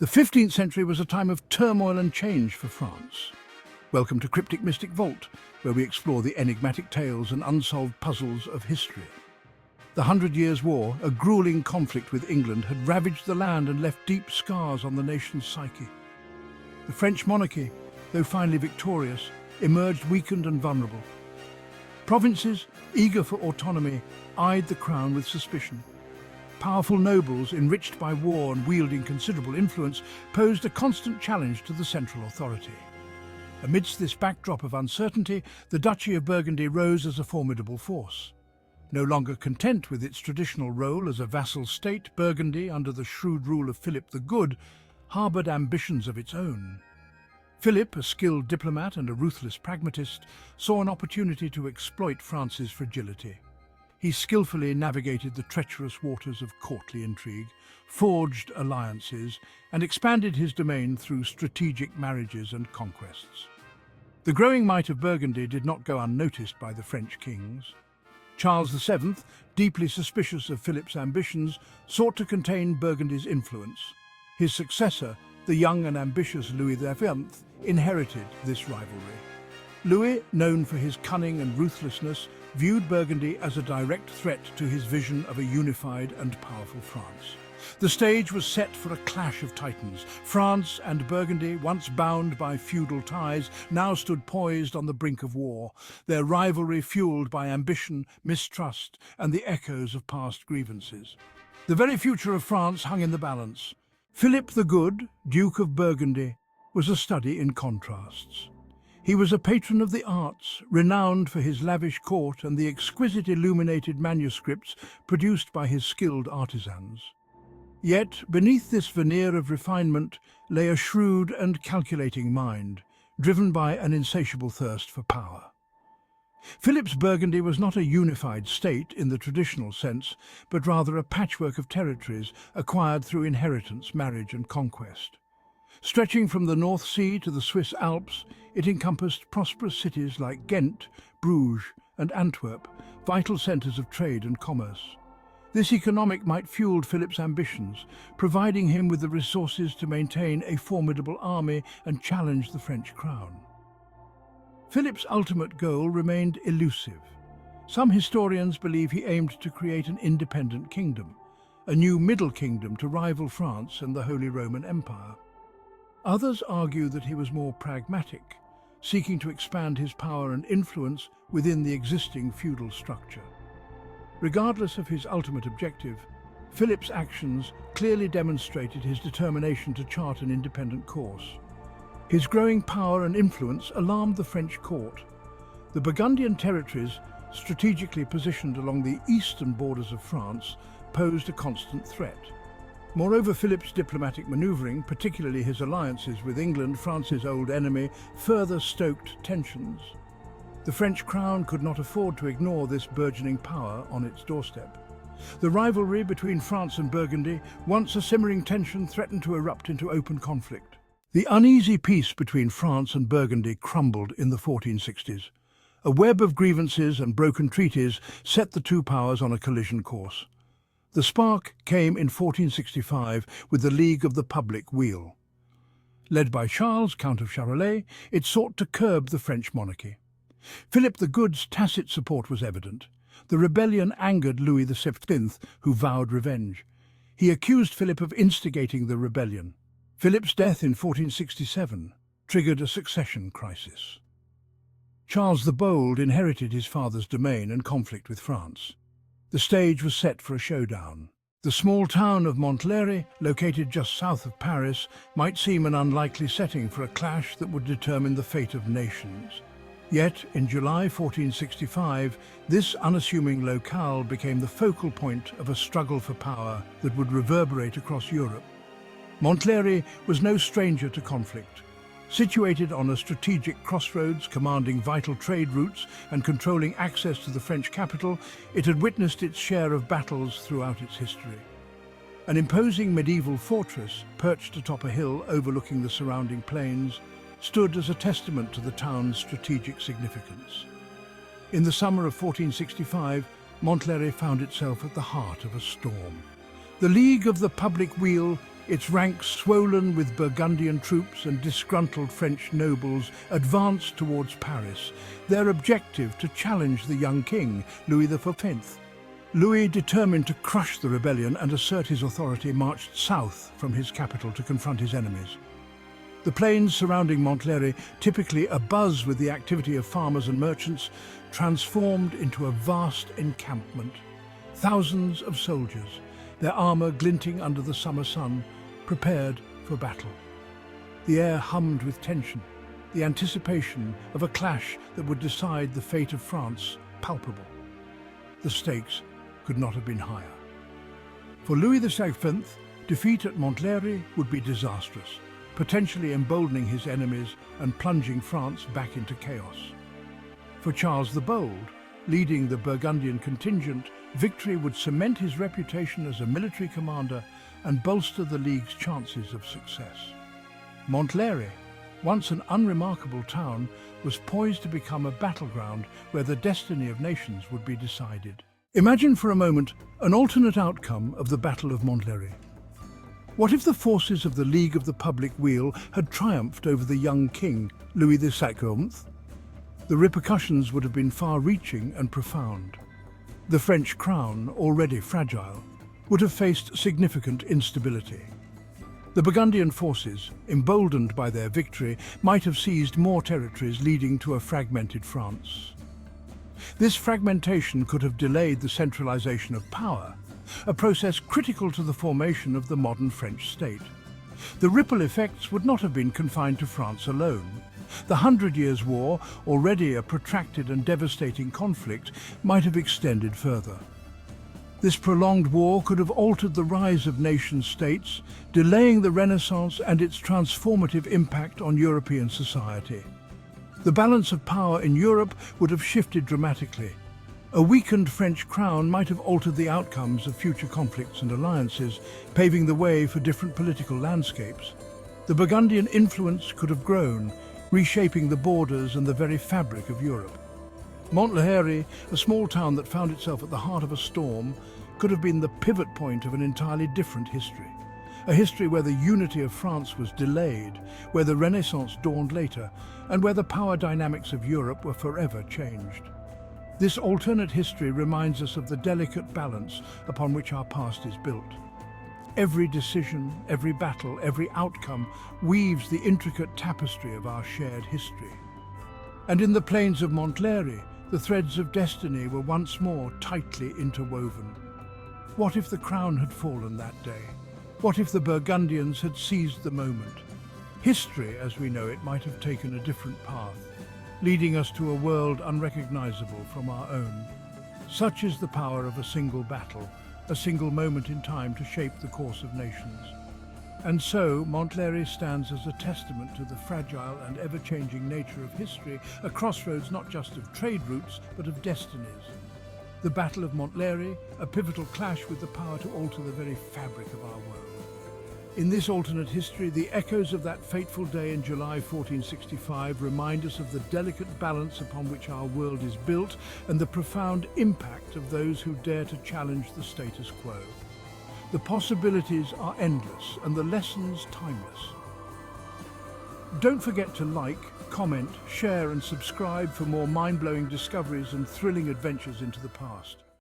The 15th century was a time of turmoil and change for France. Welcome to Cryptic Mystic Vault, where we explore the enigmatic tales and unsolved puzzles of history. The Hundred Years' War, a grueling conflict with England, had ravaged the land and left deep scars on the nation's psyche. The French monarchy, though finally victorious, emerged weakened and vulnerable. Provinces, eager for autonomy, eyed the crown with suspicion. Powerful nobles, enriched by war and wielding considerable influence, posed a constant challenge to the central authority. Amidst this backdrop of uncertainty, the Duchy of Burgundy rose as a formidable force. No longer content with its traditional role as a vassal state, Burgundy, under the shrewd rule of Philip the Good, harboured ambitions of its own. Philip, a skilled diplomat and a ruthless pragmatist, saw an opportunity to exploit France's fragility. He skillfully navigated the treacherous waters of courtly intrigue, forged alliances, and expanded his domain through strategic marriages and conquests. The growing might of Burgundy did not go unnoticed by the French kings. Charles VII, deeply suspicious of Philip's ambitions, sought to contain Burgundy's influence. His successor, the young and ambitious Louis XI, inherited this rivalry. Louis, known for his cunning and ruthlessness, viewed Burgundy as a direct threat to his vision of a unified and powerful France. The stage was set for a clash of titans. France and Burgundy, once bound by feudal ties, now stood poised on the brink of war, their rivalry fueled by ambition, mistrust, and the echoes of past grievances. The very future of France hung in the balance. Philip the Good, Duke of Burgundy, was a study in contrasts. He was a patron of the arts, renowned for his lavish court and the exquisite illuminated manuscripts produced by his skilled artisans. Yet, beneath this veneer of refinement lay a shrewd and calculating mind, driven by an insatiable thirst for power. Philip's Burgundy was not a unified state in the traditional sense, but rather a patchwork of territories acquired through inheritance, marriage, and conquest. Stretching from the North Sea to the Swiss Alps, it encompassed prosperous cities like Ghent, Bruges, and Antwerp, vital centres of trade and commerce. This economic might fueled Philip's ambitions, providing him with the resources to maintain a formidable army and challenge the French crown. Philip's ultimate goal remained elusive. Some historians believe he aimed to create an independent kingdom, a new Middle Kingdom to rival France and the Holy Roman Empire. Others argue that he was more pragmatic, seeking to expand his power and influence within the existing feudal structure. Regardless of his ultimate objective, Philip's actions clearly demonstrated his determination to chart an independent course. His growing power and influence alarmed the French court. The Burgundian territories, strategically positioned along the eastern borders of France, posed a constant threat. Moreover, Philip's diplomatic manoeuvring, particularly his alliances with England, France's old enemy, further stoked tensions. The French crown could not afford to ignore this burgeoning power on its doorstep. The rivalry between France and Burgundy, once a simmering tension, threatened to erupt into open conflict. The uneasy peace between France and Burgundy crumbled in the 1460s. A web of grievances and broken treaties set the two powers on a collision course. The spark came in 1465 with the League of the Public Weal. Led by Charles, Count of Charolais, it sought to curb the French monarchy. Philip the Good's tacit support was evident. The rebellion angered Louis XV, who vowed revenge. He accused Philip of instigating the rebellion. Philip's death in 1467 triggered a succession crisis. Charles the Bold inherited his father's domain and conflict with France. The stage was set for a showdown. The small town of Montlhéry, located just south of Paris, might seem an unlikely setting for a clash that would determine the fate of nations. Yet, in July 1465, this unassuming locale became the focal point of a struggle for power that would reverberate across Europe. Montlhéry was no stranger to conflict. Situated on a strategic crossroads commanding vital trade routes and controlling access to the French capital, it had witnessed its share of battles throughout its history. An imposing medieval fortress, perched atop a hill overlooking the surrounding plains, stood as a testament to the town's strategic significance. In the summer of 1465, Montlhéry found itself at the heart of a storm. The League of the Public Weal, its ranks swollen with Burgundian troops and disgruntled French nobles, advanced towards Paris, their objective to challenge the young king, Louis XIV. Louis, determined to crush the rebellion and assert his authority, marched south from his capital to confront his enemies. The plains surrounding Montlhéry, typically abuzz with the activity of farmers and merchants, transformed into a vast encampment. Thousands of soldiers, their armour glinting under the summer sun, prepared for battle. The air hummed with tension, the anticipation of a clash that would decide the fate of France palpable. The stakes could not have been higher. For Louis XIV, defeat at Montlhéry would be disastrous, potentially emboldening his enemies and plunging France back into chaos. For Charles the Bold, leading the Burgundian contingent, victory would cement his reputation as a military commander and bolster the League's chances of success. Montlhéry, once an unremarkable town, was poised to become a battleground where the destiny of nations would be decided. Imagine for a moment an alternate outcome of the Battle of Montlhéry. What if the forces of the League of the Public Weal had triumphed over the young king, Louis XII? The repercussions would have been far-reaching and profound. The French crown, already fragile, would have faced significant instability. The Burgundian forces, emboldened by their victory, might have seized more territories, leading to a fragmented France. This fragmentation could have delayed the centralization of power, a process critical to the formation of the modern French state. The ripple effects would not have been confined to France alone. The 100 Years' War, already a protracted and devastating conflict, might have extended further. This prolonged war could have altered the rise of nation-states, delaying the Renaissance and its transformative impact on European society. The balance of power in Europe would have shifted dramatically. A weakened French crown might have altered the outcomes of future conflicts and alliances, paving the way for different political landscapes. The Burgundian influence could have grown, reshaping the borders and the very fabric of Europe. Montlhéry, a small town that found itself at the heart of a storm, could have been the pivot point of an entirely different history. A history where the unity of France was delayed, where the Renaissance dawned later, and where the power dynamics of Europe were forever changed. This alternate history reminds us of the delicate balance upon which our past is built. Every decision, every battle, every outcome weaves the intricate tapestry of our shared history. And in the plains of Montlhéry, the threads of destiny were once more tightly interwoven. What if the crown had fallen that day? What if the Burgundians had seized the moment? History, as we know it, might have taken a different path, leading us to a world unrecognizable from our own. Such is the power of a single battle, a single moment in time to shape the course of nations. And so, Montlhéry stands as a testament to the fragile and ever-changing nature of history, a crossroads not just of trade routes, but of destinies. The Battle of Montlhéry, a pivotal clash with the power to alter the very fabric of our world. In this alternate history, the echoes of that fateful day in July 1465 remind us of the delicate balance upon which our world is built and the profound impact of those who dare to challenge the status quo. The possibilities are endless and the lessons timeless. Don't forget to like, comment, share and subscribe for more mind-blowing discoveries and thrilling adventures into the past.